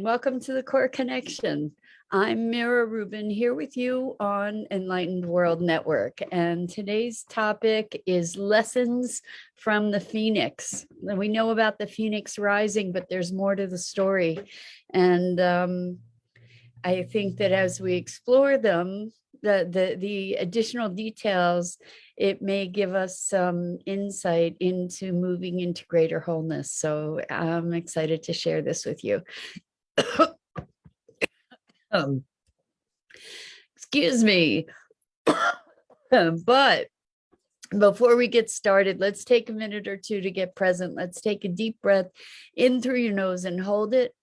Welcome to the Core Connection. I'm Mira Rubin here with you on Enlightened World Network. And today's topic is lessons from the Phoenix. We know about the Phoenix rising, but there's more to the story. And I think that as we explore them, the additional details, it may give us some insight into moving into greater wholeness. So I'm excited to share this with you. Excuse me. But before we get started, let's take a minute or two to get present. Let's take a deep breath in through your nose and hold it.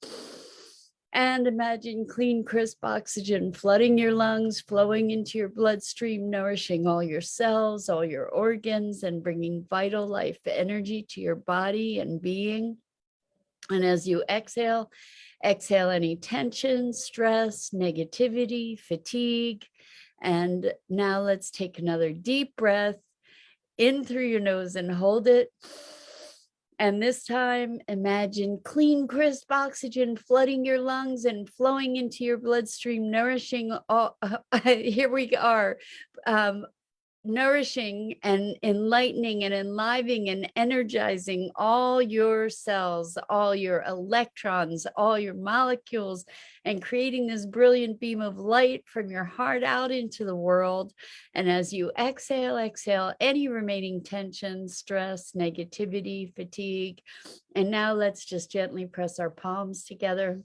And imagine clean, crisp oxygen flooding your lungs, flowing into your bloodstream, nourishing all your cells, all your organs, and bringing vital life energy to your body and being. And as you exhale, exhale any tension, stress, negativity, fatigue. And now let's take another deep breath in through your nose and hold it. And this time, imagine clean, crisp oxygen flooding your lungs and flowing into your bloodstream, nourishing all, here we are, nourishing and enlightening and enlivening and energizing all your cells, all your electrons, all your molecules, and creating this brilliant beam of light from your heart out into the world. And as you exhale, exhale any remaining tension, stress, negativity, fatigue. And now let's just gently press our palms together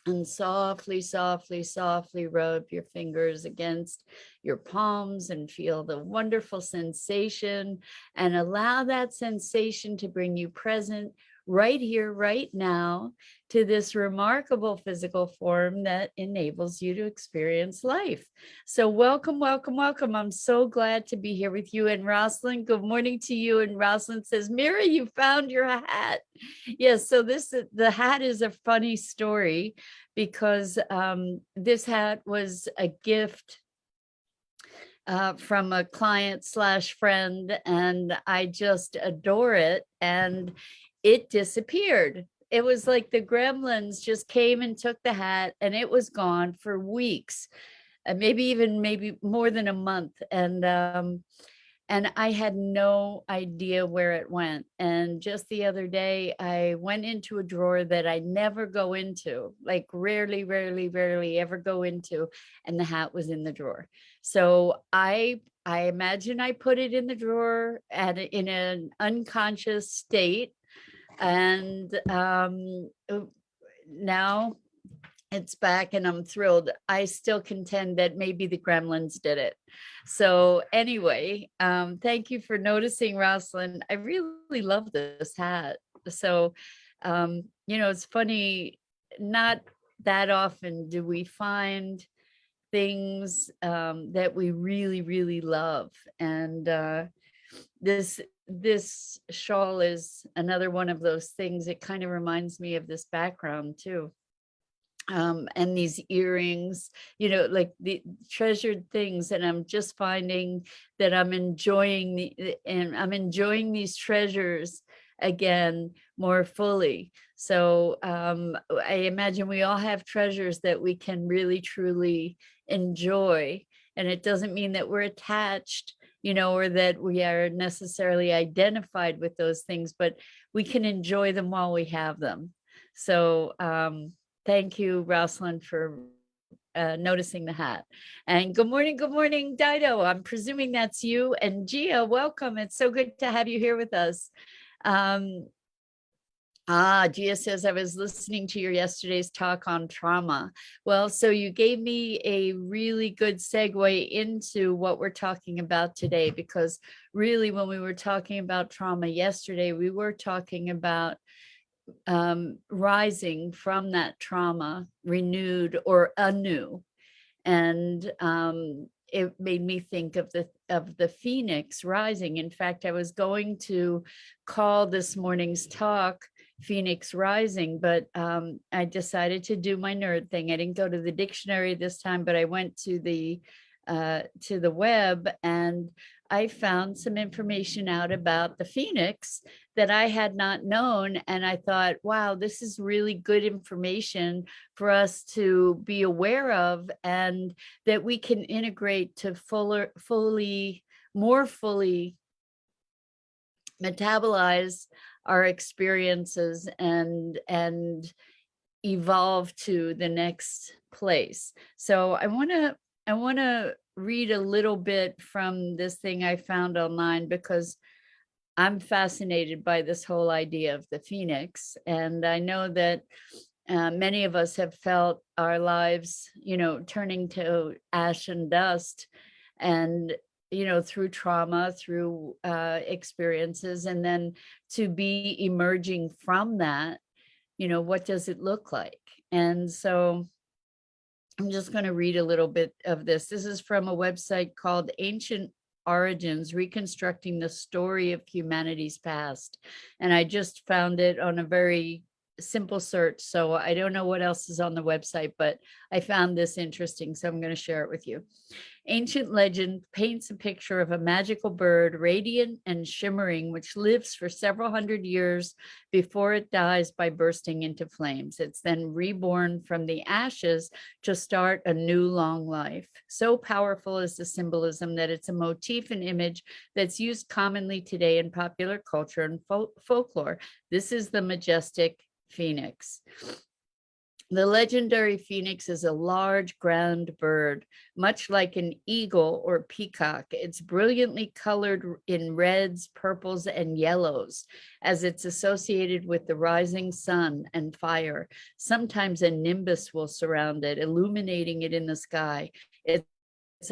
and softly, softly, softly rub your fingers against your palms and feel the wonderful sensation, and allow that sensation to bring you present right here, right now, to this remarkable physical form that enables you to experience life. So welcome, welcome, welcome. I'm so glad to be here with you. And Rosalind, good morning to you. And Rosalind says, Mira, you found your hat. Yes, so the hat is a funny story because this hat was a gift from a client / friend, and I just adore it. And it disappeared. It was like the gremlins just came and took the hat, and it was gone for weeks, maybe more than a month. And I had no idea where it went. And just the other day, I went into a drawer that I never go into, like rarely ever go into, and the hat was in the drawer. So I imagine I put it in the drawer in an unconscious state. And now it's back and I'm thrilled. I still contend that maybe the gremlins did it. So anyway, thank you for noticing, Rosalind. I really love this hat. So, it's funny, not that often do we find things that we really, really love. And this shawl is another one of those things. It kind of reminds me of this background too. And these earrings, like the treasured things. And I'm just finding that I'm enjoying these treasures again more fully. So I imagine we all have treasures that we can really, truly enjoy. And it doesn't mean that we're attached, or that we are necessarily identified with those things, but we can enjoy them while we have them. So thank you, Rosalind, for noticing the hat. And good morning, Dido. I'm presuming that's you. And Gia, welcome. It's so good to have you here with us. Gia says, I was listening to your yesterday's talk on trauma. Well, so you gave me a really good segue into what we're talking about today, because really when we were talking about trauma yesterday, we were talking about rising from that trauma, renewed or anew. And it made me think of the Phoenix rising. In fact, I was going to call this morning's talk Phoenix Rising, but I decided to do my nerd thing. I didn't go to the dictionary this time, but I went to the to the web, and I found some information out about the phoenix that I had not known. And I thought, wow, this is really good information for us to be aware of, and that we can integrate to more fully metabolize our experiences and evolve to the next place. So I want to read a little bit from this thing I found online, because I'm fascinated by this whole idea of the phoenix. And I know that many of us have felt our lives, turning to ash and dust, and through trauma, through experiences, and then to be emerging from that, what does it look like? And so I'm just going to read a little bit of this. This is from a website called Ancient Origins, Reconstructing the Story of Humanity's Past. And I just found it on a very simple search. So I don't know what else is on the website, but I found this interesting. So I'm going to share it with you. Ancient legend paints a picture of a magical bird, radiant and shimmering, which lives for several hundred years before it dies by bursting into flames. It's then reborn from the ashes to start a new long life. So powerful is the symbolism that it's a motif and image that's used commonly today in popular culture and folklore. This is the majestic phoenix. The legendary phoenix is a large ground bird, much like an eagle or peacock. It's brilliantly colored in reds, purples, and yellows, as it's associated with the rising sun and fire. Sometimes a nimbus will surround it, illuminating it in the sky. Its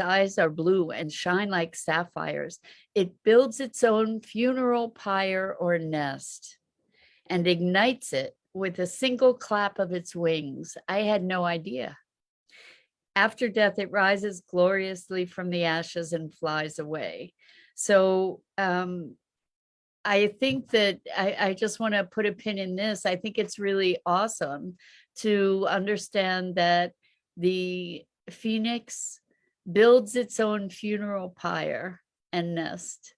eyes are blue and shine like sapphires. It builds its own funeral pyre or nest and ignites it with a single clap of its wings. I had no idea. After death, it rises gloriously from the ashes and flies away. So I think that I just want to put a pin in this. I think it's really awesome to understand that the phoenix builds its own funeral pyre and nest.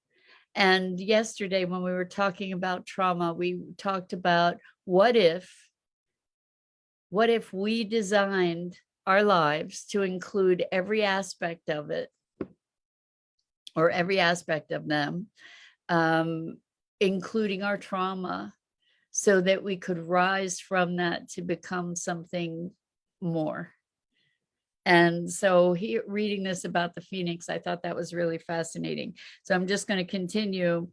And yesterday, when we were talking about trauma, we talked about what if we designed our lives to include every aspect of it, or every aspect of them, including our trauma, so that we could rise from that to become something more. And so here, reading this about the phoenix, I thought that was really fascinating. So I'm just going to continue.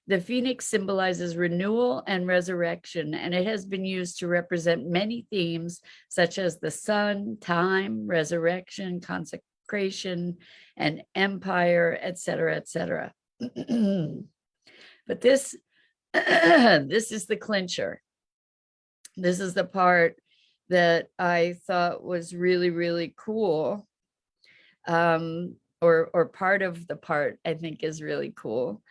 The phoenix symbolizes renewal and resurrection, and it has been used to represent many themes, such as the sun, time, resurrection, consecration, and empire, etc., etc. But this is the clincher. This is the part that I thought was really, really cool. Or part of the part I think is really cool.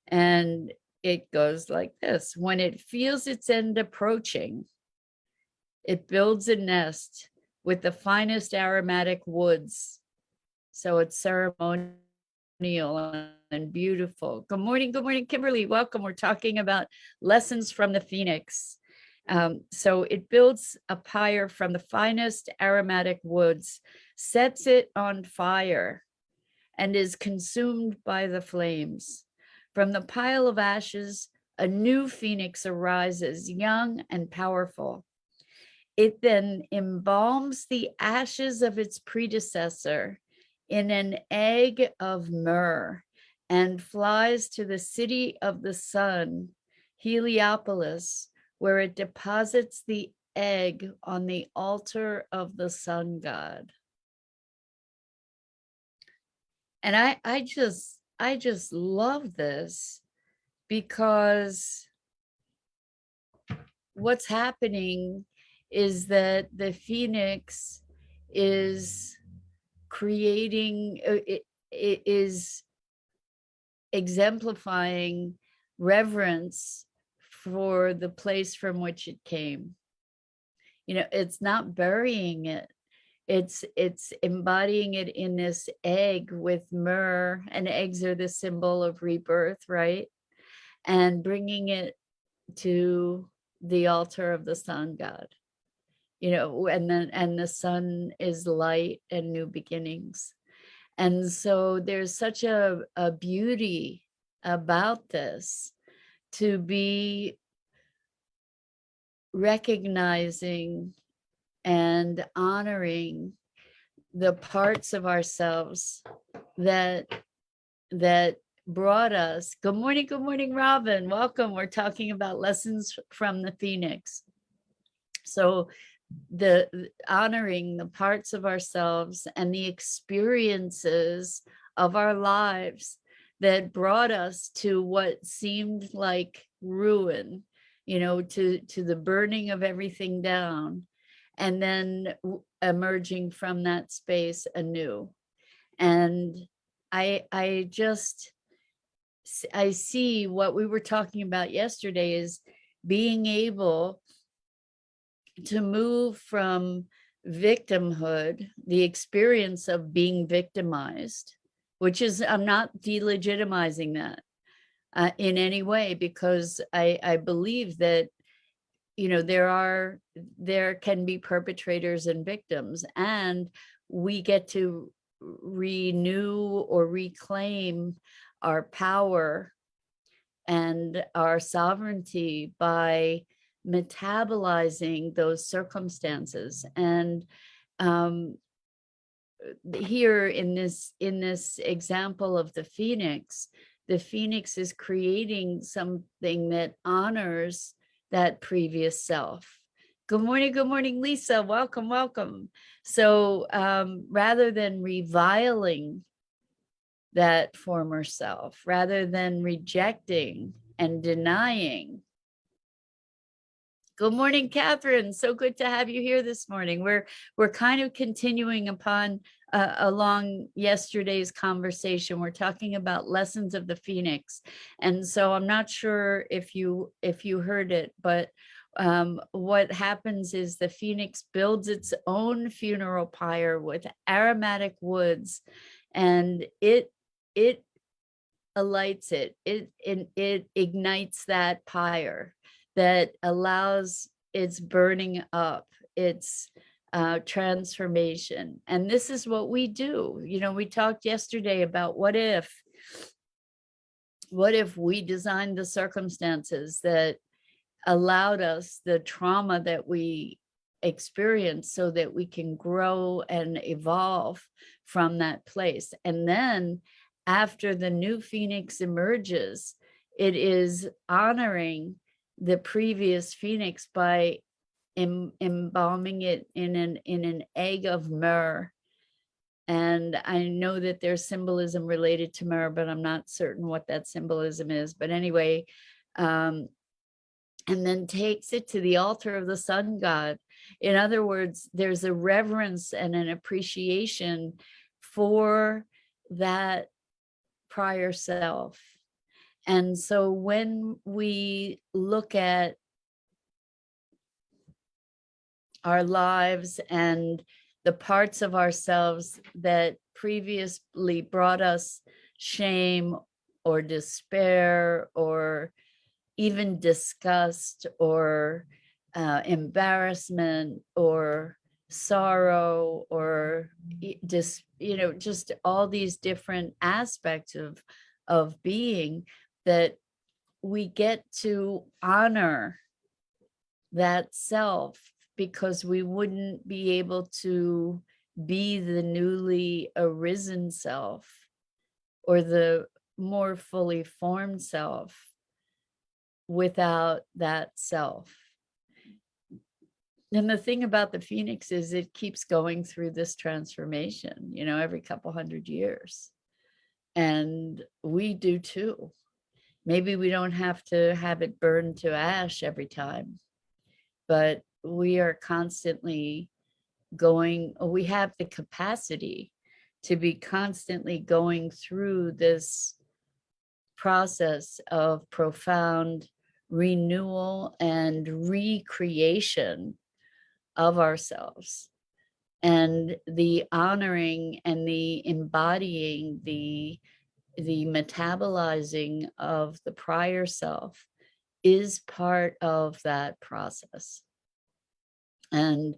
And it goes like this: when it feels its end approaching, it builds a nest with the finest aromatic woods. So it's ceremonial and beautiful. Good morning, Kimberly. Welcome. We're talking about lessons from the phoenix. So it builds a pyre from the finest aromatic woods, sets it on fire, and is consumed by the flames. From the pile of ashes, a new phoenix arises, young and powerful. It then embalms the ashes of its predecessor in an egg of myrrh and flies to the city of the sun, Heliopolis, where it deposits the egg on the altar of the sun god. And I just love this, because what's happening is that the phoenix is creating, it is exemplifying reverence for the place from which it came. It's not burying it. It's embodying it in this egg with myrrh, and eggs are the symbol of rebirth, right? And bringing it to the altar of the sun god, and the sun is light and new beginnings. And so there's such a beauty about this, to be recognizing and honoring the parts of ourselves that brought us. Good morning, Robin. Welcome. We're talking about lessons from the Phoenix. So the honoring the parts of ourselves and the experiences of our lives that brought us to what seemed like ruin, to the burning of everything down, and then emerging from that space anew. And I see what we were talking about yesterday is being able to move from victimhood, the experience of being victimized, which is, I'm not delegitimizing that in any way, because I believe that, there can be perpetrators and victims, and we get to renew or reclaim our power and our sovereignty by metabolizing those circumstances. And here in this example of the phoenix is creating something that honors that previous self. Good morning, Lisa. Welcome. So rather than reviling that former self, rather than rejecting and denying. Good morning, Catherine. So good to have you here this morning. We're kind of continuing upon along yesterday's conversation. We're talking about lessons of the Phoenix, and so I'm not sure if you heard it, but what happens is the Phoenix builds its own funeral pyre with aromatic woods, and it alights it ignites that pyre that allows its burning up, its transformation. And this is what we do. We talked yesterday about what if we designed the circumstances that allowed us the trauma that we experience so that we can grow and evolve from that place. And then after the new Phoenix emerges, it is honoring the previous Phoenix by embalming it in an egg of myrrh. And I know that there's symbolism related to myrrh, but I'm not certain what that symbolism is. But anyway, and then takes it to the altar of the sun god. In other words, there's a reverence and an appreciation for that prior self. And so when we look at our lives and the parts of ourselves that previously brought us shame or despair or even disgust or embarrassment or sorrow or just all these different aspects of being, that we get to honor that self, because we wouldn't be able to be the newly arisen self or the more fully formed self without that self. And the thing about the Phoenix is it keeps going through this transformation, every couple hundred years. And we do too. Maybe we don't have to have it burned to ash every time, but we are constantly we have the capacity to be constantly going through this process of profound renewal and recreation of ourselves. And the honoring and the embodying, the metabolizing of the prior self is part of that process. And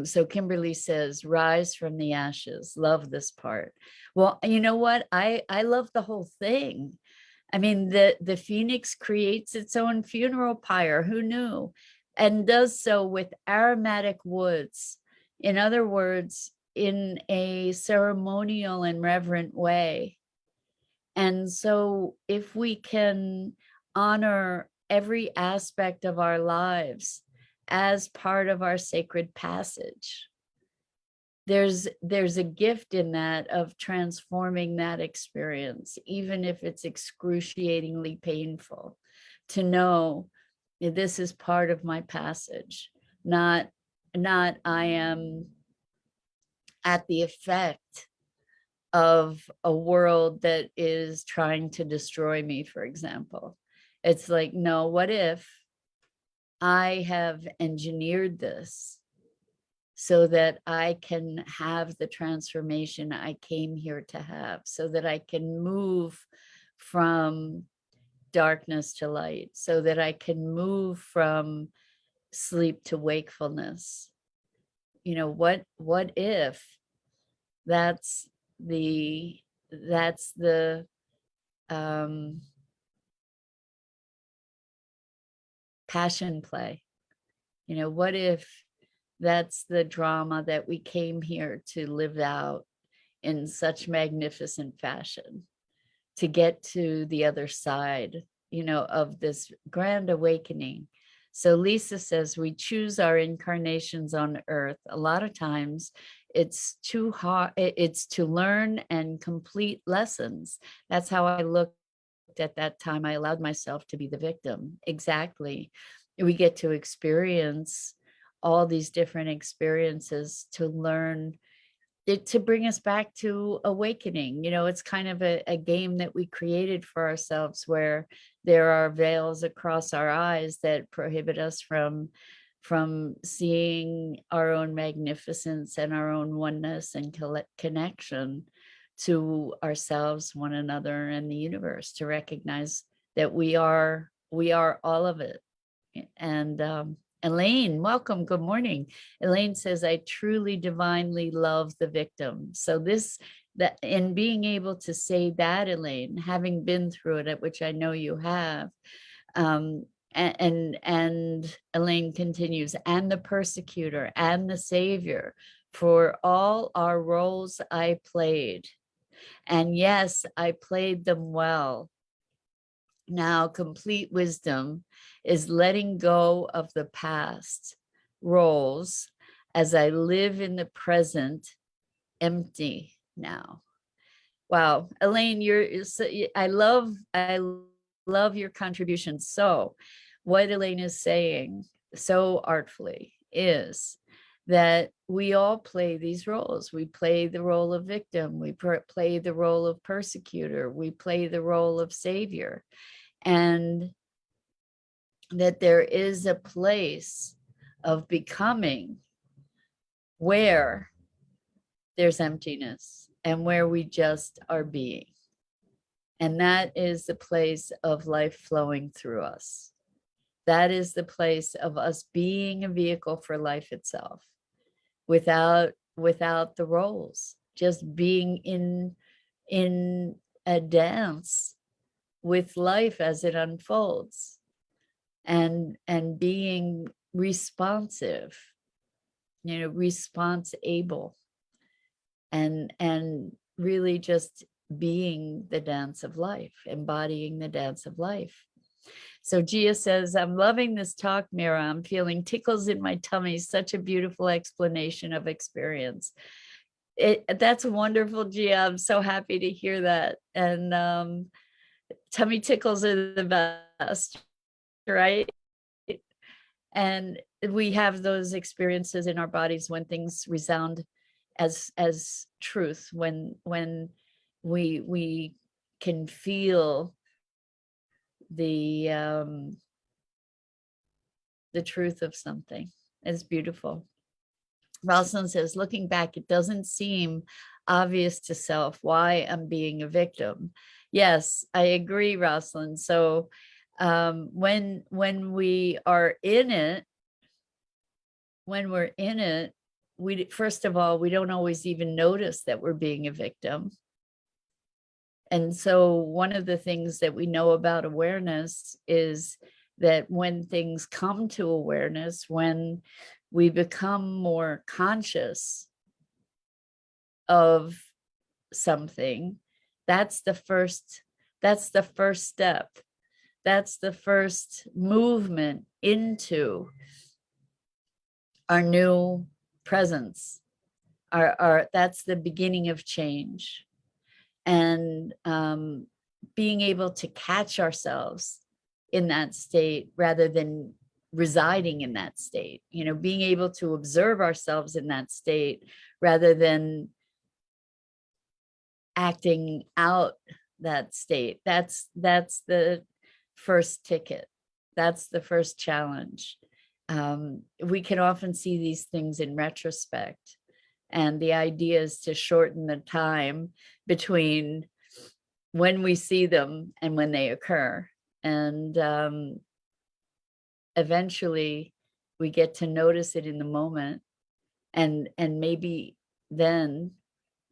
so Kimberly says, rise from the ashes. Love this part. Well, you know what? I love the whole thing. I mean, the phoenix creates its own funeral pyre. Who knew? And does so with aromatic woods. In other words, in a ceremonial and reverent way. And so if we can honor every aspect of our lives as part of our sacred passage, there's a gift in that of transforming that experience, even if it's excruciatingly painful, to know this is part of my passage, not I am at the effect of a world that is trying to destroy me, for example. It's like, no, what if I have engineered this so that I can have the transformation I came here to have, so that I can move from darkness to light, so that I can move from sleep to wakefulness. You know, what if that's the passion play? You know, what if that's the drama that we came here to live out in such magnificent fashion, to get to the other side, you know, of this grand awakening? So Lisa says we choose our incarnations on earth. A lot of times it's too hard, it's to learn and complete lessons. That's how I looked at that time. I allowed myself to be the victim. Exactly. We get to experience all these different experiences to learn it, to bring us back to awakening. You know, it's kind of a game that we created for ourselves, where there are veils across our eyes that prohibit us from seeing our own magnificence and our own oneness and connection to ourselves, one another, and the universe, to recognize that we are all of it. And Elaine, welcome. Good morning. Elaine says, I truly divinely love the victim. So that in being able to say that, Elaine, having been through it, which I know you have, and Elaine continues, and the persecutor and the savior, for all our roles I played. And yes, I played them well. Now, complete wisdom is letting go of the past roles as I live in the present, empty now. Wow, Elaine, I love your contribution. So what Elaine is saying so artfully is that we all play these roles. We play the role of victim, we play the role of persecutor, we play the role of savior. And that there is a place of becoming where there's emptiness and where we just are being. And that is the place of life flowing through us. That is the place of us being a vehicle for life itself, without the roles, just being in a dance with life as it unfolds, and being responsive, you know, response able, and really just being the dance of life, embodying the dance of life. So Gia says, I'm loving this talk, Mira. I'm feeling tickles in my tummy. Such a beautiful explanation of experience. That's wonderful, Gia. I'm so happy to hear that. And tummy tickles are the best, right? And we have those experiences in our bodies when things resound as truth, when we can feel the truth of something. It's beautiful. Rosalind says, looking back, it doesn't seem obvious to self why I'm being a victim. Yes, I agree, Rosalind. So when we are in it, when we're in it, we first of all, we don't always even notice that we're being a victim. And so one of the things that we know about awareness is that when things come to awareness, when we become more conscious of something, that's the first step. That's the first movement into our new presence. Our that's the beginning of change. And being able to catch ourselves in that state rather than residing in that state, being able to observe ourselves in that state rather than acting out that state. That's the first ticket. That's the first challenge. We can often see these things in retrospect. And the idea is to shorten the time between when we see them and when they occur. And eventually we get to notice it in the moment. And maybe then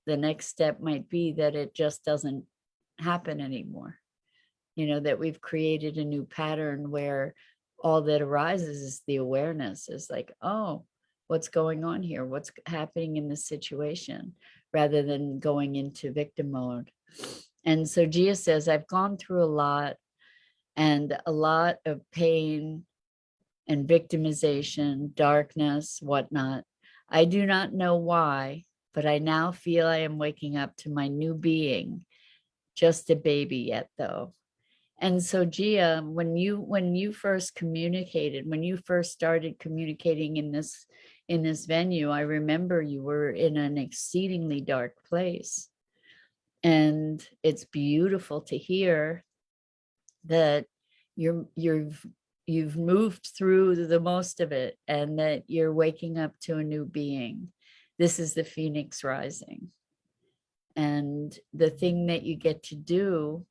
the next step might be that it just doesn't happen anymore. That we've created a new pattern where all that arises is the awareness is like, oh, what's going on here? What's happening in this situation? Rather than going into victim mode. And so Gia says, I've gone through a lot of pain and victimization, darkness, whatnot. I do not know why, but I now feel I am waking up to my new being. Just a baby yet, though. And so Gia, when you first communicated, when you first started communicating in this venue, I remember you were in an exceedingly dark place. And it's beautiful to hear that you've moved through the most of it and that you're waking up to a new being. This is the Phoenix rising. And the thing that you get to do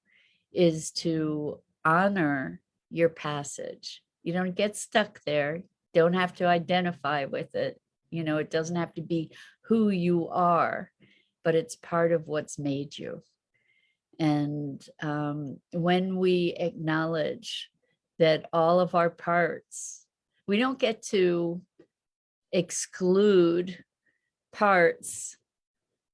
is to honor your passage. You don't get stuck there. Don't have to identify with it. It doesn't have to be who you are, but it's part of what's made you. And when we acknowledge that all of our parts, we don't get to exclude parts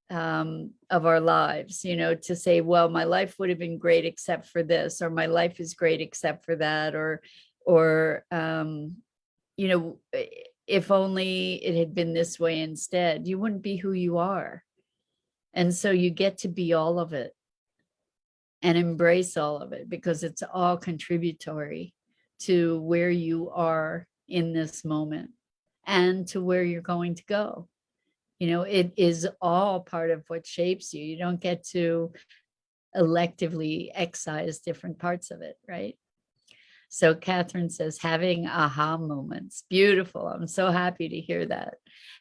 of our lives, to say, well, my life would have been great except for this, or my life is great except for that, or if only it had been this way instead, you wouldn't be who you are. And so you get to be all of it and embrace all of it, because it's all contributory to where you are in this moment and to where you're going to go. It is all part of what shapes you. You don't get to electively excise different parts of it, right? So Catherine says, having aha moments. Beautiful. I'm so happy to hear that.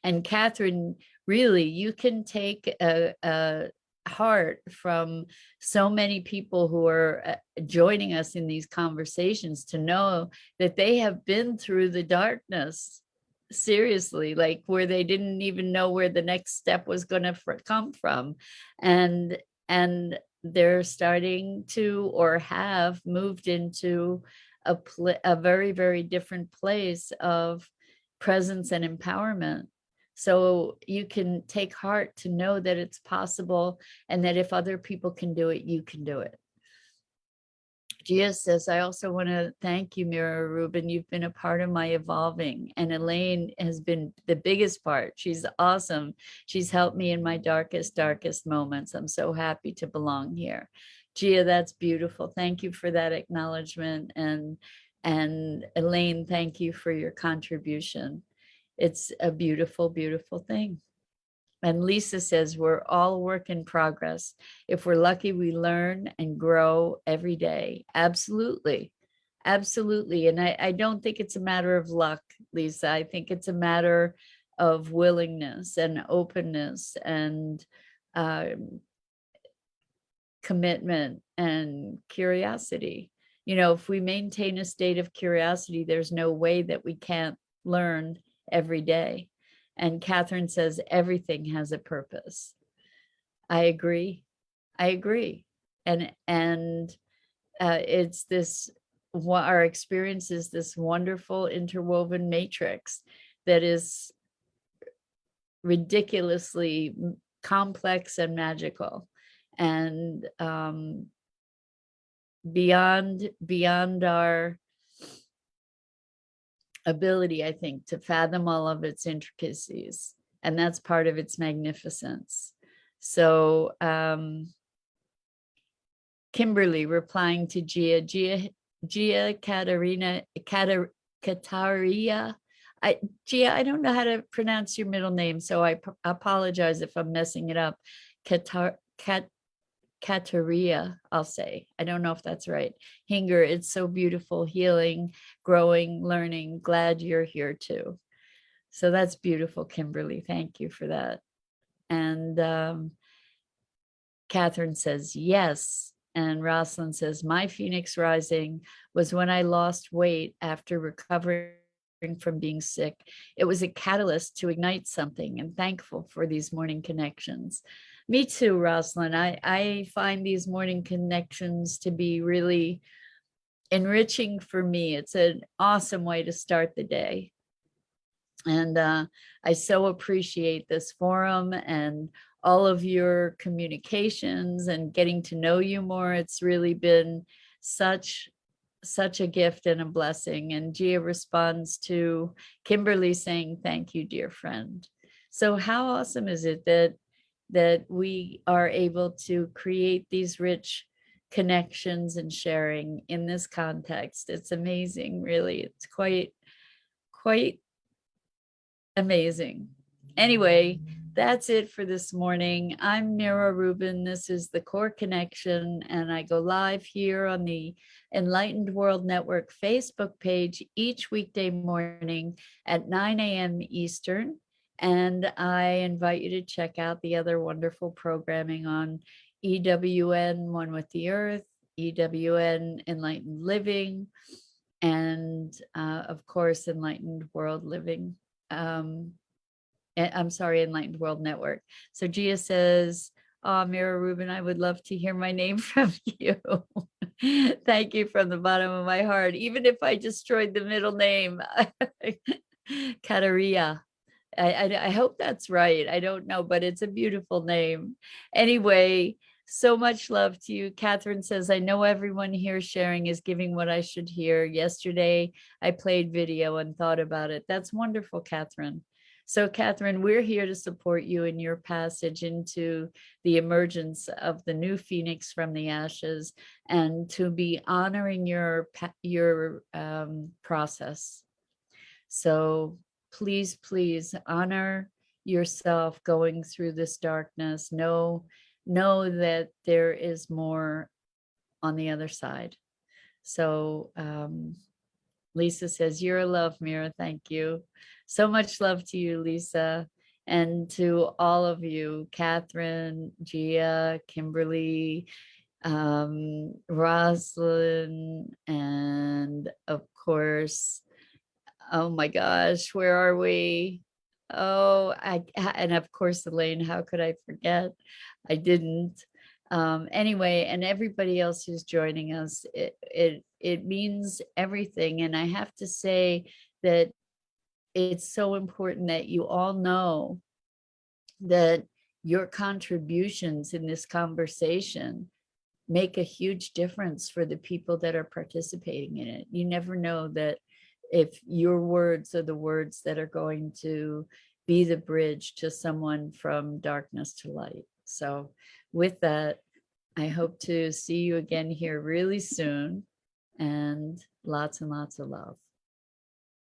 And Catherine, really, you can take a heart from so many people who are joining us in these conversations to know that they have been through the darkness, seriously, like where they didn't even know where the next step was going to come from. And they're starting to, or have moved into a very, very different place of presence and empowerment. So you can take heart to know that it's possible, and that if other people can do it, you can do it. Gia says, I also want to thank you, Mira, Rubin. You've been a part of my evolving, and Elaine has been the biggest part. She's awesome. She's helped me in my darkest moments. I'm so happy to belong here. Gia, that's beautiful. Thank you for that acknowledgement. And Elaine, thank you for your contribution. It's a beautiful, beautiful thing. And Lisa says, we're all work in progress. If we're lucky, we learn and grow every day. Absolutely. Absolutely. And I don't think it's a matter of luck, Lisa. I think it's a matter of willingness and openness and commitment and curiosity. You know, if we maintain a state of curiosity, there's no way that we can't learn every day. And Catherine says everything has a purpose. I agree. I agree. And it's this, our experience is this wonderful interwoven matrix that is ridiculously complex and magical, and beyond our ability, I think, to fathom all of its intricacies, and that's part of its magnificence. So Kimberly replying to Gia Kataria. Gia, I don't know how to pronounce your middle name, so I apologize if I'm messing it up. Kataria, I'll say. I don't know if that's right. Hinger, it's so beautiful, healing, growing, learning. Glad you're here too. So that's beautiful, Kimberly. Thank you for that. And Catherine says, yes. And Rosalind says, my Phoenix rising was when I lost weight after recovering from being sick. It was a catalyst to ignite something, and thankful for these morning connections. Me too, Rosalind. I find these morning connections to be really enriching for me. It's an awesome way to start the day. And I so appreciate this forum and all of your communications and getting to know you more. It's really been such a gift and a blessing. And Gia responds to Kimberly saying, thank you, dear friend. So how awesome is it that we are able to create these rich connections and sharing in this context? It's amazing, really. It's quite amazing. Anyway, that's it for this morning. I'm Mira Rubin. This is the Core Connection, and I go live here on the Enlightened World Network Facebook page each weekday morning at 9 a.m. Eastern. And I invite you to check out the other wonderful programming on EWN One with the Earth, EWN Enlightened Living, and of course, Enlightened World Living. I'm sorry, Enlightened World Network. So Gia says, oh, Mira Rubin, I would love to hear my name from you. Thank you from the bottom of my heart. Even if I destroyed the middle name, Kataria. I hope that's right. I don't know, but it's a beautiful name. Anyway, so much love to you. Catherine says, I know everyone here sharing is giving what I should hear. Yesterday, I played video and thought about it. That's wonderful, Catherine. So Catherine, we're here to support you in your passage into the emergence of the new Phoenix from the ashes, and to be honoring your process. So please, please honor yourself going through this darkness. Know that there is more on the other side. So Lisa says, you're a love, Mira. Thank you. So much love to you, Lisa. And to all of you, Catherine, Gia, Kimberly, Rosalind, and of course, oh my gosh, where are we? Oh, and of course, Elaine, how could I forget? I didn't. Anyway, and everybody else who's joining us, it means everything. And I have to say that it's so important that you all know that your contributions in this conversation make a huge difference for the people that are participating in it. You never know that if your words are the words that are going to be the bridge to someone from darkness to light. So with that, I hope to see you again here really soon, and lots of love.